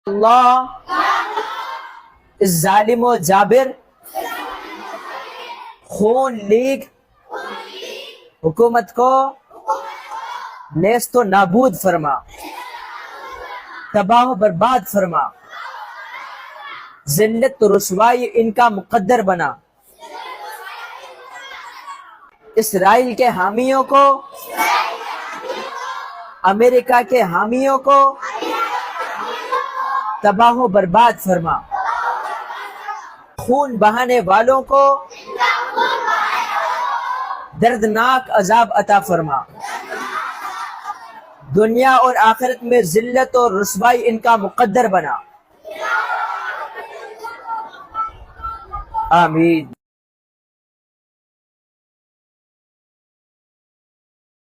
अल्लाह इस जालिम व जाबिर खून लीग हुकूमत को नेस्तो नाबूद फरमा, तबाह बर्बाद फरमा, जिल्लत तो रुसवाई इनका मुकद्दर बना। इसराइल के हामियों को, अमेरिका के हामियों को तबाह बर्बाद फरमा, खून बहाने वालों को दर्दनाक अजाब अता फरमा। दुनिया और आखिरत में जिल्लत और रुसवाई इनका मुकद्दर बना। आमीन।